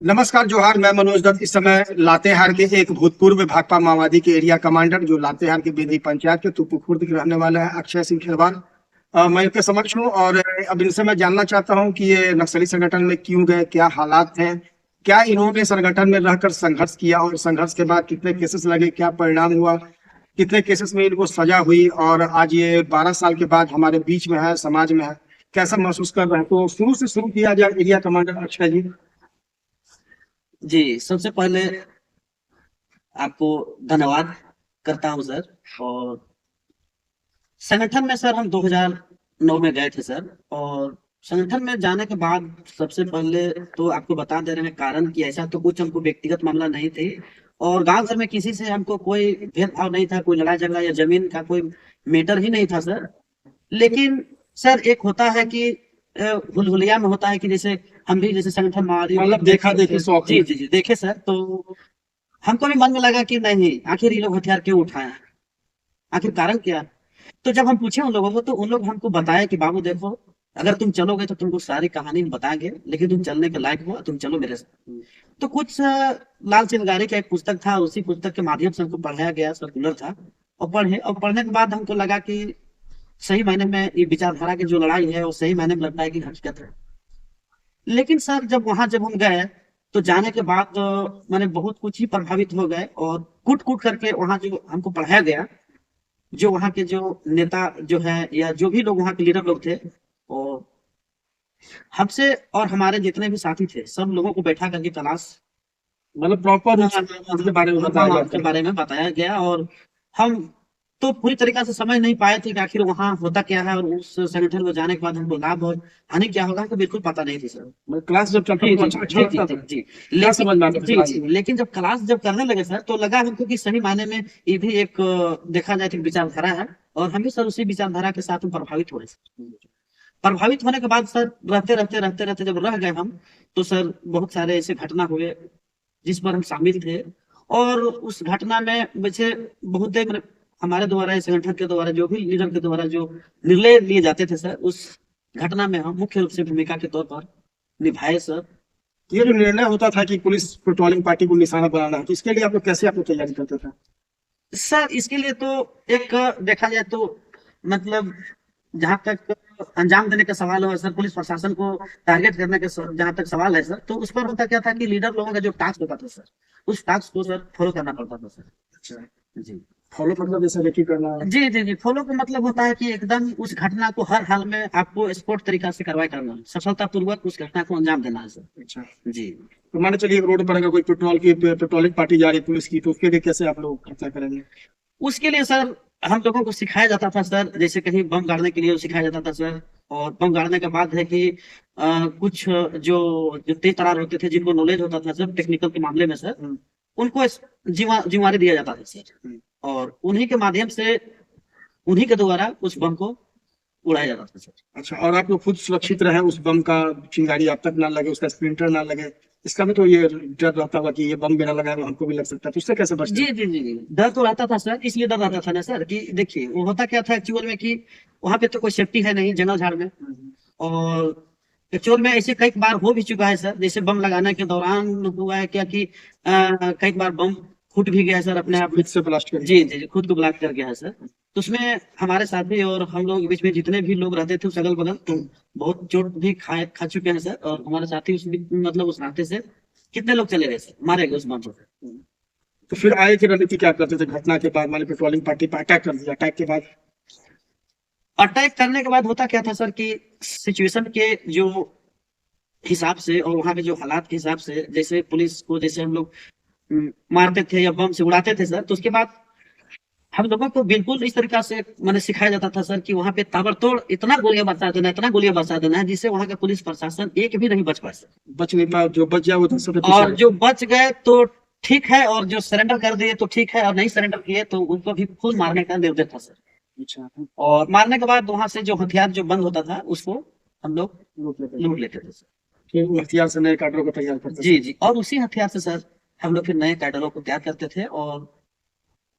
नमस्कार जोहार। मैं मनोज दत्त इस समय लातेहार के एक भूतपूर्व भाकपा माओवादी के एरिया कमांडर जो लातेहार के बेदी पंचायत के तुपु खुर्द के रहने वाले हैं अक्षय सिंह खिलवाड़। मैं इनके समक्ष हूँ और अब इनसे मैं जानना चाहता हूँ कि ये नक्सली संगठन में क्यों गए, क्या हालात हैं, क्या इन्होंने संगठन में रहकर संघर्ष किया और संघर्ष के बाद कितने केसेस लगे, क्या परिणाम हुआ, कितने केसेस में इनको सजा हुई और आज ये 12 साल के बाद हमारे बीच में है, समाज में है, कैसा महसूस कर रहे हैं। तो शुरू से शुरू किया जाए एरिया कमांडर अक्षय जी। जी, सबसे पहले आपको धन्यवाद करता हूँ सर। और संगठन में सर हम 2009 में गए थे सर। और संगठन में जाने के बाद सबसे पहले तो आपको बता दे रहे हैं कारण कि ऐसा तो कुछ हमको व्यक्तिगत मामला नहीं थे और गांव घर में किसी से हमको कोई भेदभाव नहीं था, कोई लड़ाई झगड़ा या जमीन का कोई मैटर ही नहीं था सर। लेकिन सर एक होता है कि हुलहुलिया में होता है कि जैसे हम भी जैसे संगठन मतलब देखा देखी शौक जी जी जी देखे सर। तो हमको भी मन में लगा कि नहीं, आखिर ये लोग हथियार क्यों उठाए, आखिर कारण क्या। तो जब हम पूछे उन लोगों को तो उन लोग हमको बताया कि बाबू देखो, अगर तुम चलोगे तो तुमको सारी कहानी बताएंगे, लेकिन तुम चलने के लायक हो, तुम चलो मेरे साथ। तो कुछ लाल चिंगारी का एक पुस्तक था, उसी पुस्तक के माध्यम से हमको पढ़ाया गया, सर्कुलर था। और पढ़ने के बाद हमको लगा कि सही मायने में ये विचारधारा की जो लड़ाई है वो सही मायने में लगता है कि हकीकत है। लेकिन सर जब हम गए तो जाने के बाद मैंने बहुत कुछ ही प्रभावित हो गए और कूट कूट करके वहां जो हमको पढ़ाया गया, जो वहाँ के जो नेता जो है या जो भी लोग वहाँ के लीडर लोग थे, और हमसे और हमारे जितने भी साथी थे सब लोगों को बैठा करके तलाश मतलब प्रॉपर उसके बारे में बताया हाँ, जाता के है। बारे में बताया गया। और हम तो पूरी तरीके से समझ नहीं पाए थे कि आखिर वहाँ होता क्या है और उस संगठन में जाने के बाद हमको लाभ और हानि क्या होगा, हमको बिल्कुल पता नहीं थी सर। मतलब क्लास जब चलता जी तो जी अच्छा अच्छा जी जी लगता जी था। जी क्या लेकिन समझ में आता था जी क्लास जी में। लेकिन जब क्लास जब करने लगे सर तो लगा हमको कि सही मायने में ये भी एक देखा जाए तो विचारधारा है और हम भी सर उसी विचारधारा के साथ में प्रभावित हो रहे हैं। प्रभावित होने के बाद सर रहते रहते जब रह गए हम, तो सर बहुत सारे ऐसे घटना हुए जिस पर हम शामिल थे। और उस घटना में वैसे बहुत देर हमारे द्वारा इस संगठन के द्वारा जो भी लीडर के द्वारा जो निर्णय लिए जाते थे सर, उस घटना में हम मुख्य रूप से भूमिका के तौर पर निभाए सर। ये जो निर्णय होता था कि पुलिस पेट्रोलिंग पार्टी को निशाना बनाना है, तो इसके लिए आप लोग कैसे आप लोग तैयारी करते थे। सर इसके लिए तो एक देखा जाए तो मतलब जहां तक अंजाम देने का सवाल है सर, पुलिस प्रशासन को टारगेट करने का जहां तक सवाल है सर, तो उस पर होता क्या था कि लीडर लोगों का जो टास्क होता था सर, उस टास्क को सर फॉलो करना पड़ता था सर। अच्छा। जी फॉलो मतलब जैसे रेकी करना है। जी जी जी फॉलो का मतलब होता है कि एकदम उस घटना को हर हाल में आपको स्पोर्ट तरीका से कार्रवाई करना है, सफलतापूर्वक उस घटना को अंजाम देना है सर। अच्छा। जी तो मान चलिए रोड पर अगर कोई पेट्रोलिंग पार्टी जा रही है पुलिस की, तो उसके लिए कैसे आप लोग खर्चा करेंगे। उसके लिए सर हम लोगों को सिखाया जाता था सर, जैसे कहीं बम गाड़ने के लिए सिखाया जाता था सर। और बम गाड़ने के बाद है कि कुछ जो तेज तरार होते थे जिनको नॉलेज होता था सर टेक्निकल के मामले में सर, उनको जिम्मेवारी दिया जाता था सर। और उन्हीं के माध्यम से उन्हीं के द्वारा उस बम को उड़ाया जाता था सर। अच्छा, और आप लोग खुद सुरक्षित रहे, उस बम का चिंगारी आप तक ना लगे, उसका स्प्लिंटर ना लगे, इसका भी तो ये डर रहता होगा कि ये बम बिना लगाए तो हमको भी लग सकता है, तो उससे कैसे बचते जी हैं। जी जी जी डर तो रहता था सर, इसलिए डर रहता था ना सर कि देखिए वो होता क्या था एक्चुअल में कि वहां पे तो कोई सेफ्टी है नहीं जंगल झाड़ में। और एक्चुअल में ऐसे कई बार हो भी चुका है सर, जैसे बम लगाने के दौरान हुआ है क्या कि कई बार बम फूट भी गया है सर अपने आप। खुद से ब्लास्ट करें। जी जी जी खुद को ब्लॉक कर गया है सर। तो उसमें हमारे साथी और हम लोग के बीच में जितने भी लोग रहते थे उस अगल बगल, तो बहुत चोट भी खा चुके हैं सर। और हमारे साथी मतलब उस रास्ते से कितने लोग चले गए सर, मारे गए उस बम से। तो फिर आए की रणनीति क्या करते थे घटना के बाद, मान पेट्रोलिंग पार्टी पर अटैक कर दिया, अटैक के बाद। अटैक करने के बाद होता क्या था सर कि सिचुएशन के जो हिसाब से और वहाँ के जो हालात के हिसाब से, जैसे पुलिस को जैसे हम लोग मारते थे या बम से उड़ाते थे सर, तो उसके बाद हम लोगों को बिल्कुल इस तरीका से मैंने सिखाया जाता था सर कि वहाँ पे ताबड़तोड़ इतना गोलियां बरसा देना, इतना गोलियां बरसा देना है जिससे वहाँ का पुलिस प्रशासन एक भी नहीं बच पाए सर। बच नहीं पाया, जो बच जाए वो 10 रुपये पीछे और हट जो बच गए तो ठीक है, और जो सरेंडर कर दिए तो ठीक है, और नहीं सरेंडर किए तो उनको भी फुल मारने का निर्देश था सर। गया। अच्छा। और मारने के बाद वहां से जो हथियार जो बंद होता था उसको हम लोग लूट लेते थे। लूट लेते थे सर। फिर वो हथियार से नए काडरों को तैयार करते जी थे। जी और उसी हथियार से सर हम लोग फिर नए कैडरों को तैयार करते थे। और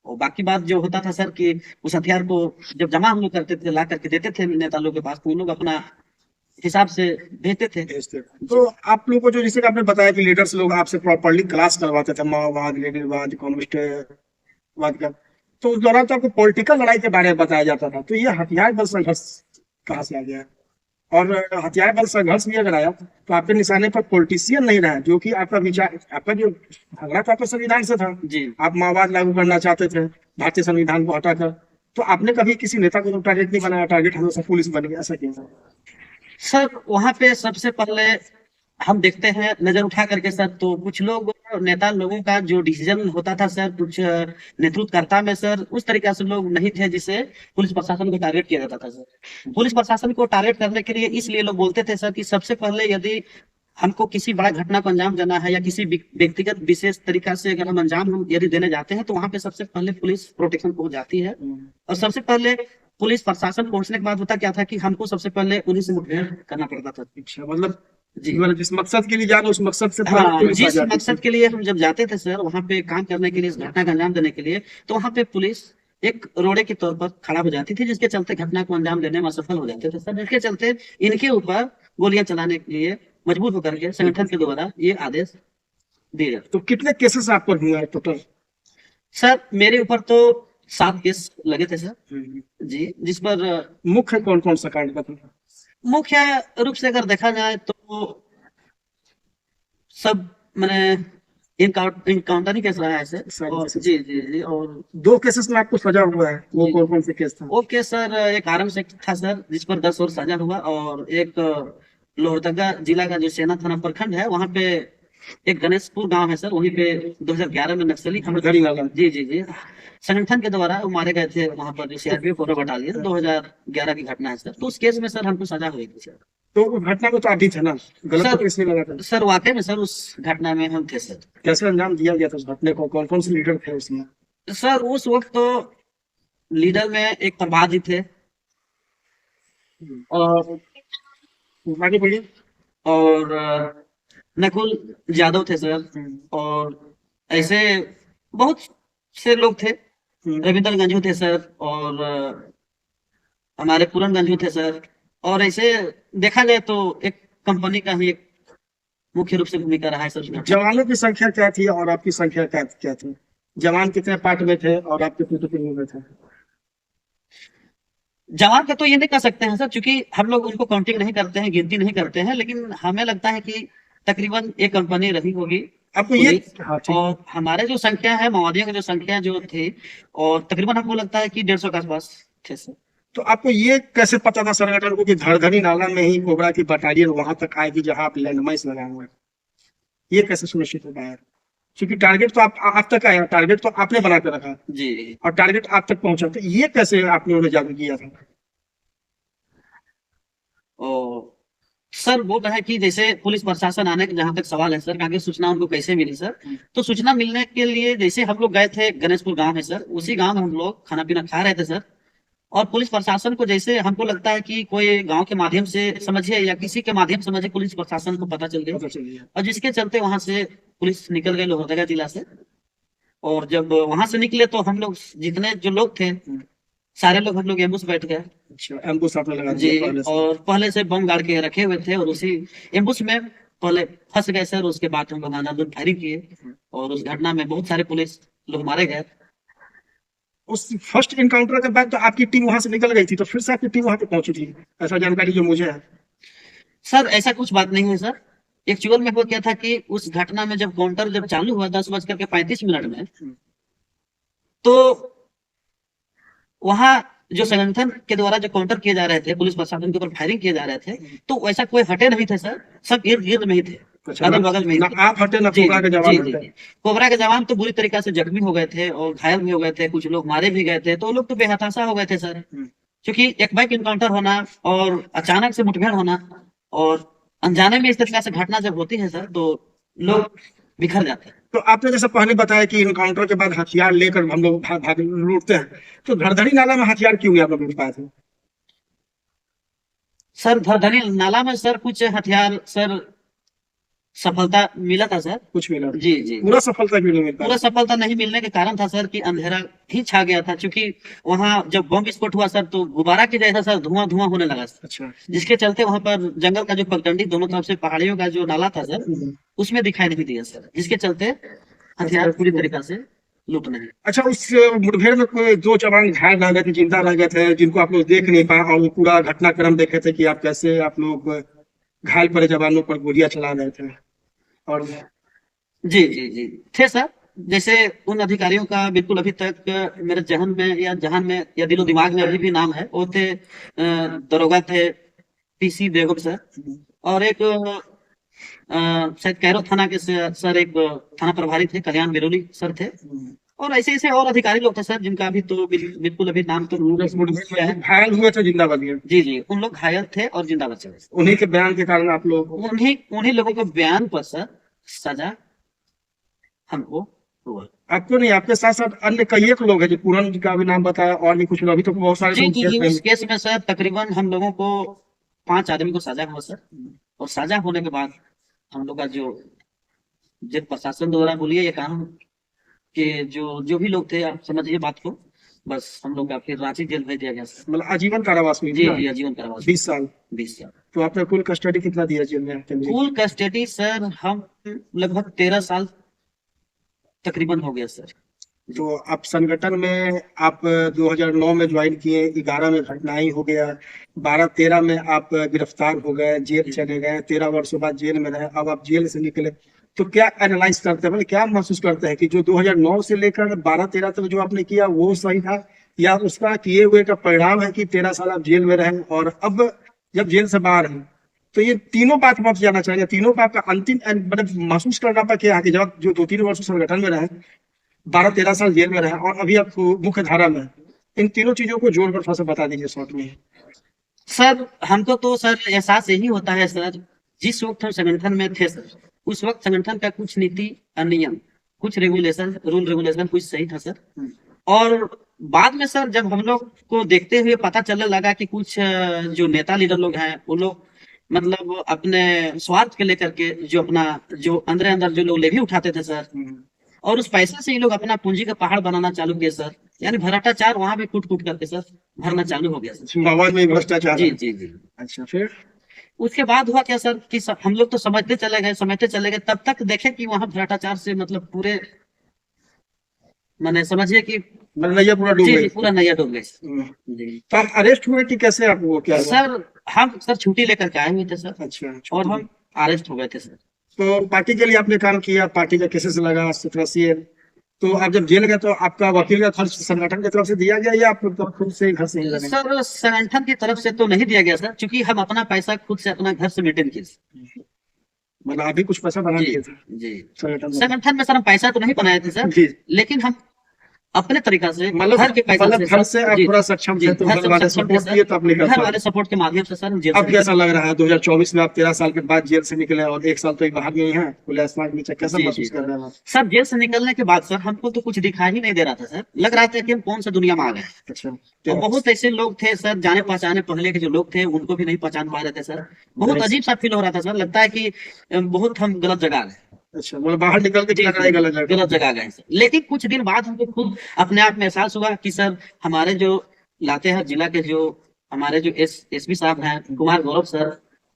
बाकी बात जो होता था सर कि उस हथियार को जब जमा हम लोग करते थे ला करके देते थे नेता लोग के पास, तो उन लोग अपना हिसाब से भेजते थे। भेजते थे। तो आप लोग को जो जैसे कि आपने बताया कि लीडर्स लोग आपसे प्रॉपरली क्लास करवाते थे, माओवाद, लेनिनवाद, कम्युनिस्टवाद का, तो उस दौरान तो आपको पॉलिटिकल लड़ाई के बारे में बताया जाता था। तो ये हथियार बल संघर्ष कहाँ से आ गया? और हथियार बल संघर्ष भी अगर आया तो आपके निशाने पर पॉलिटिशियन नहीं रहा, जो कि आपका विचार, आपका जो झगड़ा था आपका संविधान से था। जी आप माओवाद लागू करना चाहते थे भारतीय संविधान को हटाकर। तो आपने कभी किसी नेता को तो टारगेट नहीं बनाया, टारगेट हमेशा पुलिस बन गया, ऐसा क्यों? सर, वहां पे सबसे पहले हम देखते हैं नजर उठा करके सर, तो कुछ लोग, नेता लोगों का जो डिसीजन होता था सर, कुछ नेतृत्वकर्ता में सर उस तरीके से लोग नहीं थे जिसे पुलिस प्रशासन को टारगेट किया जाता था सर। पुलिस प्रशासन को टारगेट करने के लिए इसलिए लोग बोलते थे सर कि सबसे पहले यदि हमको किसी बड़ा घटना को अंजाम देना है या किसी व्यक्तिगत विशेष तरीका से अगर हम अंजाम हम यदि देने जाते हैं तो वहां पे सबसे पहले पुलिस प्रोटेक्शन पहुंच जाती है। और सबसे पहले पुलिस प्रशासन पहुंचने के बाद होता क्या था कि हमको सबसे पहले उन्हीं से मुठभेड़ करना पड़ता था। अच्छा, मतलब जी जिस मकसद के लिए जा रहे हो, उस मकसद से पहले हाँ, पुलिस आ जिस जाती थी। मकसद के लिए हम जब जाते थे सर वहां पे काम करने के लिए, इस घटना का अंजाम देने के लिए, तो वहां पे पुलिस एक रोड़े के तौर पर खड़ा हो जाती थी, जिसके चलते घटना को अंजाम देने में असफल हो जाते थे सर। जिसके चलते इनके ऊपर गोलियां चलाने के लिए मजबूर होकर के संगठन के द्वारा ये आदेश दिए जाते। तो कितने केसेस आप पर हुए टोटल? सर मेरे ऊपर तो 7 केस लगे थे सर जी, जिस पर मुख्य कौन कौन सा कांड का था? मुख्य रूप से अगर देखा जाए तो सब मैंने इनकाउंटर ही केस रहा है सर। सारे और cases। जी जी जी, और 2 केसेस में आपको सजा हुआ है, वो जी। कौन कौन से केस था? ओके सर, एक आरम से था सर जिस पर 10 और सजा हुआ, और एक लोहरदगा जिला का जो सेना थाना प्रखंड है वहां पे एक गणेशपुर गांव है सर, वहीं पे 2011 में नक्सली हमले। धरी वाला। जी जी जी, संगठन के द्वारा वो मारे गए थे वहां पर, जो सीआरपीएफ और बटालियन, 2011 की घटना है सर। तो उस केस में सर हमको सजा हुई थी सर। तो उस घटना में तो आप भी थे ना? गलत तो सर किसने लगा था? सर वाकई में सर उस घटना में हम थे सर। कैसे अंजाम दिया गया था उस घटने को? कौन कौन से लीडर थे उसमें? सर उस वक्त तो लीडर में एक प्रभात जी थे, और आगे बढ़िए। और नकुल यादव थे सर, और ऐसे बहुत से लोग थे। रविंदर गंजू थे सर, और हमारे पूरन गंजू थे सर। और ऐसे देखा जाए तो एक कंपनी का ही एक मुख्य रूप से भूमिका रहा है सर। जवानों की संख्या क्या थी और आपकी संख्या क्या क्या थी? जवान कितने पार्ट में थे और आप कितने टीम में थे? जवान का तो ये नहीं कह सकते हैं सर, क्योंकि हम लोग उनको काउंटिंग नहीं करते हैं, गिनती नहीं करते हैं, लेकिन हमें लगता है कि तकरीबन एक कंपनी रही होगी। आपको ये पुलिस हाँ ठीक। और हमारे जो संख्या है, माओवादियों की जो संख्या जो थी, और तकरीबन हमको लगता है कि 150 के आसपास थे सर। तो आपको ये कैसे पता था संगठन को कि धड़धनी नाला में ही कोबरा की बटालियन वहां तक आएगी जहां आप लैंडमाइंस लगाए हुए हैं? ये कैसे सुनिश्चित हो पाया? क्योंकि टारगेट तो आप तक आया, टारगेट तो आपने बना के रखा जी और टारगेट आप तक पहुंचा, तो ये कैसे आपने उन्हें जागरूक किया था? और सर वो है कि जैसे पुलिस प्रशासन आने के, जहां तक सवाल है सर, आगे सूचना उनको कैसे मिली सर? तो सूचना मिलने के लिए जैसे हम लोग गए थे, गणेशपुर गांव है सर, उसी गांव में हम लोग खाना पीना खा रहे थे सर। और पुलिस प्रशासन को जैसे हमको लगता है कि कोई गांव के माध्यम से समझिए या किसी के माध्यम से समझिए, पुलिस प्रशासन को पता चल पता गया, चलिए। और जिसके चलते वहां से पुलिस निकल गए लोहरदगा जिला से। और जब वहां से निकले तो हम लोग जितने जो लोग थे, सारे लोग हम लोग एम्बुस बैठ गए अच्छा, एम्बुश आपने लगा जी। दिया पहले से? और पहले से बम गाड़ के रखे हुए थे, और उसी एम्बुस में पहले फंस गए सर। उसके बाद हम लोग अंधाधुंध फायरिंग किए, और उस घटना में बहुत सारे पुलिस लोग मारे गए। उस फर्स्ट इनकाउंटर के बाद तो आपकी टीम वहां से निकल गई थी, तो फिर से आपकी टीम वहां पे पहुंची थी, ऐसा जानकारी जो मुझे है। सर ऐसा कुछ बात नहीं है सर। एक्चुअल में वो क्या था कि उस घटना में जब काउंटर जब चालू हुआ 10:35 में, तो वहां जो संगठन के द्वारा जो काउंटर किए जा रहे थे, पुलिस प्रशासन के ऊपर फायरिंग किए जा रहे थे, तो वैसा कोई हटे नहीं थे सर, सब इर्द गिर्द में ही थे, अच्छा, अगल बगल में ही ना थे। आप हटे ना जी कोबरा के जी जवान जी हटे। जी। कोबरा के जवान तो बुरी तरीके से जख्मी हो गए थे और घायल भी हो गए थे, कुछ लोग मारे भी गए थे, तो वो लोग तो बेहताशा हो गए थे सर। क्योंकि एक बाइक इनकाउंटर होना और अचानक से मुठभेड़ होना, और अनजाने में इस तरीके से घटना जब होती है सर, तो लोग बिखर जाते हैं। तो आपने जैसे पहले बताया कि इनकाउंटर के बाद हथियार लेकर हम लोग भाग भाग लूटते हैं, तो धड़धड़ी नाला में हथियार क्यों नहीं आप लोग लूट पाए थे? सर धरधनी नाला में सर कुछ हथियार सर सफलता मिला था सर। कुछ मिला? जी जी। पूरा सफलता क्यों नहीं मिलता? पूरा सफलता नहीं मिलने के कारण था सर कि अंधेरा ही छा गया था, क्योंकि वहाँ जब बम विस्फोट हुआ सर तो गुब्बारा की जैसा सर धुआं धुआं होने लगा सर, अच्छा। जिसके चलते वहाँ पर जंगल का जो पगडंडी दोनों तरफ से पहाड़ियों का जो नाला था सर उसमें दिखाई नहीं दिया सर, जिसके चलते हथियार पूरी तरीका से लूट नहीं। अच्छा, उस मुठभेड़ में कोई 2 जवान घायल रह गए थे, जिंदा रह गए थे, जिनको आप लोग देख नहीं पाए और वो पूरा घटनाक्रम देखे थे कि आप कैसे आप लोग घायल पड़े जवानों पर गोलियां चला रहे थे और जी जी जी थे सर। जैसे उन अधिकारियों का बिल्कुल अभी तक मेरे जहन में या जहान में या दिलो दिमाग में अभी भी नाम है। वो थे दरोगा थे पीसी बेगम सर, और एक शायद कैरो थाना के सर एक थाना प्रभारी थे कल्याण बिरोली सर थे, और ऐसे ऐसे और अधिकारी लोग थे सर जिनका अभी तो बिल्कुल अभी नाम तो मुठभेड़ में घायल हुए थे जिंदा बच गए। जी जी, उन लोग घायल थे और जिंदा बचे हुए। उन्हीं के बयान के कारण आप लोग उन्हीं उन्हीं लोगों के बयान पर सर सजा हमको हुआ। आपको नहीं, आपके साथ साथ अन्य कई एक लोग हैं, जो पूरन का भी नाम बताया और भी कुछ लोग, अभी तो बहुत सारे जी लोग जी जेल जी, में उस केस में सर तकरीबन हम लोगों को 5 आदमी को सजा हुआ सर, और सजा होने के बाद हम लोग का जो जेल प्रशासन द्वारा बोलिए या कानून के जो जो भी लोग थे, आप समझिए बात को, बस हम लोग का फिर रांची जेल भेज दिया गया सर। मतलब आजीवन कारावास में जी जी, आजीवन कारावास 20 साल। 20 साल। तो आपने कुल कस्टडी कितना दिया जेल में? कुल कस्टडी सर हम लगभग 13 साल तकरीबन हो गया सर। तो आप संगठन में आप 2009 में ज्वाइन किए, 11 में घटनाएं हो गया, 12-13 में आप गिरफ्तार हो गए, जेल चले गए, 13 वर्षों बाद जेल में रहे, अब आप जेल से निकले, तो क्या एनालाइज करते हैं, मतलब क्या महसूस करते हैं कि जो 2009 से लेकर 12-13 तक जो आपने किया वो सही था, या उसका किए हुए का परिणाम है कि 13 साल आप जेल में रहे और अब जब जेल से बाहर हैं तो ये तीनों बात वापस जाना चाहिए, तीनों का आपका अंतिम मतलब महसूस करना पा क्या है कि जब जो 2-3 वर्ष संगठन में रहे, 12-13 साल जेल में रहे और अभी आप मुख्य धारा में, इन तीनों चीजों को जोड़कर थोड़ा सा बता दीजिए शॉर्ट में। सर हमको तो सर एहसास यही होता है सर, जिस वक्त हम संगठन में थे सर उस वक्त संगठन का कुछ नीति नियम, कुछ रेगुलेशन, रूल रेगुलेशन कुछ सही था सर, और बाद में सर जब हम लोग को देखते हुए पता चलने लगा कि कुछ जो नेता लीडर लोग हैं वो लोग मतलब अपने स्वार्थ के लेकर के जो अपना जो अंदर अंदर जो लोग लेवी उठाते थे सर, और उस पैसे से ये लोग अपना पूंजी का पहाड़ बनाना चालू किए सर, यानी भ्रष्टाचार वहां भी कूट कूट करके सर भरना चालू हो गया सर। माहौल में भ्रष्टाचार। जी जी जी। अच्छा, फिर उसके बाद हुआ क्या सर कि हम लोग तो समझते चले गए, तब तक देखे कि वहां भ्रष्टाचार से मतलब पूरे मैंने समझिए कि मतलब नैया पूरा डूब जी गई। जी पूरा नैया डूब गए हम्म। जी। तो आप अरेस्ट हुए कि कैसे आप वो क्या हुआ? सर हम सर छुट्टी लेकर के आए हुए थे सर, अच्छा, और हम अरेस्ट हो गए थे सर। तो पार्टी के लिए आपने काम किया, पार्टी का केसेस लगा 17 तो आप जब जेल गए तो आपका वकील का खर्च संगठन की तरफ से दिया गया या आप लोग खुद से घर से ही लगे? सर संगठन की तरफ से तो नहीं दिया गया सर, क्योंकि हम अपना पैसा खुद से अपना घर से मेंटेन किए। मतलब अभी कुछ पैसा बना जी लिए थे जी। संगठन में सर हम पैसा तो नहीं बनाए थे सर, जी, लेकिन हम अपने तरीका से मतलब घर के पैसा मतलब घर से आप जी, थोड़ा सक्षम जी, थे तो घर घर से वाले सक्षम थे सपोर्ट सर। किए तो आप निकल घर पाए। वाले सपोर्ट के माध्यम से सर हम जेल अब से कैसा लग रहा है 2024 में आप 13 साल के बाद जेल से निकले और 1 साल तो एक बाहर गई हैं खुले आसमान के नीचे, कैसा जी, महसूस जी। कर रहे हैं आप? सर जेल से निकलने के बाद सर हमको तो कुछ दिखाई ही नहीं दे रहा था सर, लग रहा था कि हम कौन सा दुनिया में आ गए। अच्छा, और बहुत ऐसे लोग थे सर जाने पहचाने पहले के जो लोग थे उनको भी नहीं पहचान पा रहे थे सर, बहुत अजीब सा फील हो रहा था सर, लगता है कि बहुत हम गलत जगह आ गए। अच्छा, मतलब बाहर निकल के क्या करेगा गलत जगह गए सर। लेकिन कुछ दिन बाद हमको खुद अपने आप में एहसास हुआ कि सर हमारे जो लातेहार जिला के जो हमारे जो एसपी साहब हैं कुमार गौरव सर,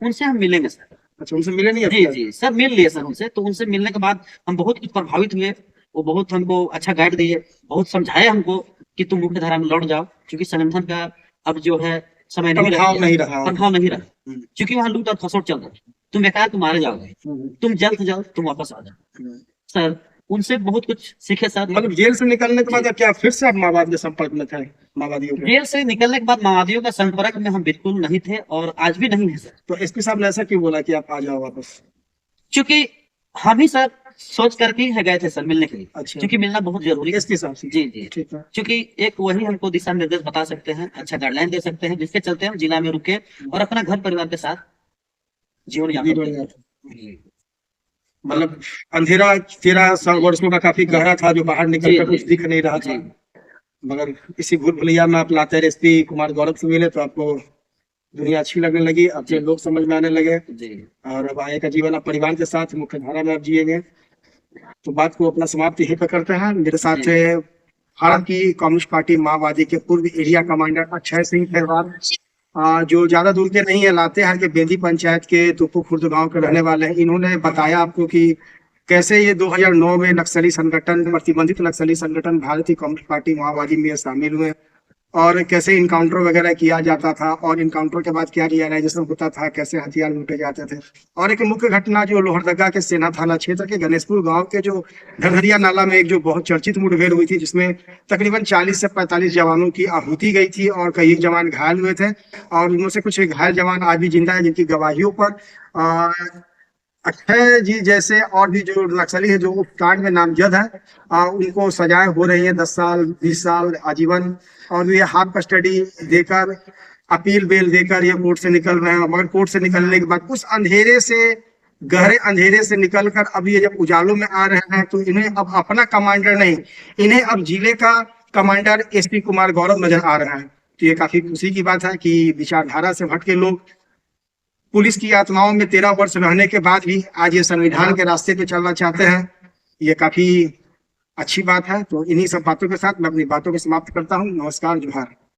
उनसे हम मिलेंगे सर। अच्छा, उनसे मिले नहीं? जी जी सर मिल लिए सर उनसे, तो उनसे मिलने के बाद हम बहुत कुछ प्रभावित हुए, वो बहुत हमको अच्छा गाइड दिए, बहुत समझाए हमको कि तुम मुख्य धारा में लौट जाओ, क्योंकि संगठन का अब जो है समय नहीं प्रभाव नहीं रहा। प्रभाव नहीं रहा, क्योंकि वहाँ लूट और खसोट चल रहा है, तुम बेकार तुम मारे जाओगे, तुम जल्द से जल्द तुम वापस आ जाओ। सर उनसे बहुत कुछ सीखे सर। मतलब जेल से निकलने के बाद क्या फिर से आप माओवाद के संपर्क में थे? माओवादियों के जेल से निकलने के बाद माओवादियों का संपर्क में हम बिल्कुल नहीं थे और आज भी नहीं है सर। तो एसपी साहब ने ऐसा क्यों बोला कि आप आ जाओ वापस? क्योंकि हम ही सर सोच करके ही गए थे सर मिलने के लिए। अच्छा, क्योंकि मिलना बहुत जरूरी है एसपी साहब से? जी जी, ठीक है। क्योंकि एक वही हमको दिशा निर्देश बता सकते हैं, अच्छा गाइडलाइन दे सकते हैं, जिसके चलते हम जिला में रुके और अपना घर परिवार के साथ जीवन यापन। मतलब अंधेरा 13 वर्षों का काफी गहरा था जो बाहर निकल कर कुछ दिख नहीं रहा था, मगर इसी भूल भुलैया में आप लातेहार एसपी कुमार गौरव से मिले तो आपको दुनिया अच्छी लगने लगी, अपने लोग समझ में आने लगे जी और अब आगे का जीवन आप परिवार के साथ मुख्य धारा में आप जिएंगे। तो बात को अपना समाप्त यहीं पर करते हैं। मेरे साथ जी है भारत की कम्युनिस्ट पार्टी माओवादी के पूर्व एरिया कमांडर अक्षय सिंह खेरवार, जो ज्यादा दूर के नहीं है, लातेहार के बेंदी पंचायत के तुप्पू खुर्द गांव के रहने वाले हैं। इन्होंने बताया आपको कि कैसे ये 2009 में नक्सली संगठन, प्रतिबंधित नक्सली संगठन भारतीय कम्युनिस्ट पार्टी माओवादी में शामिल हुए और कैसे इनकाउंटर वगैरह किया जाता था और इनकाउंटर के बाद क्या रियलाइजेशन होता था, कैसे हथियार लूटे जाते थे। और एक मुख्य घटना जो लोहरदगा के सेना थाना क्षेत्र के गणेशपुर गांव के जो धरधरिया नाला में एक जो बहुत चर्चित मुठभेड़ हुई थी, जिसमें तकरीबन 40 से 45 जवानों की आहुति गई थी और कई जवान घायल हुए थे और उनमें से कुछ घायल जवान आज भी जिंदा है, जिनकी गवाहियों पर अक्षय जी जैसे और भी जो नक्सली है जो कांड में नामजद है, उनको सजाएं हो रही है 10 साल 20 साल आजीवन, और ये हाफ कस्टडी देकर अपील बेल देकर ये कोर्ट से निकल रहे हैं। मगर कोर्ट से निकलने के बाद उस अंधेरे से, गहरे अंधेरे से निकलकर अब ये जब उजालों में आ रहे हैं तो इन्हें अब अपना कमांडर नहीं, इन्हें अब जिले का कमांडर एसपी कुमार गौरव नजर आ रहा है। तो ये काफी खुशी की बात है कि विचारधारा से भटके लोग पुलिस की आत्माओं में 13 वर्ष रहने के बाद भी आज ये संविधान के रास्ते पे चलना चाहते हैं। ये काफी अच्छी बात है। तो इन्हीं सब बातों के साथ मैं अपनी बातों को समाप्त करता हूँ। नमस्कार, जोहार।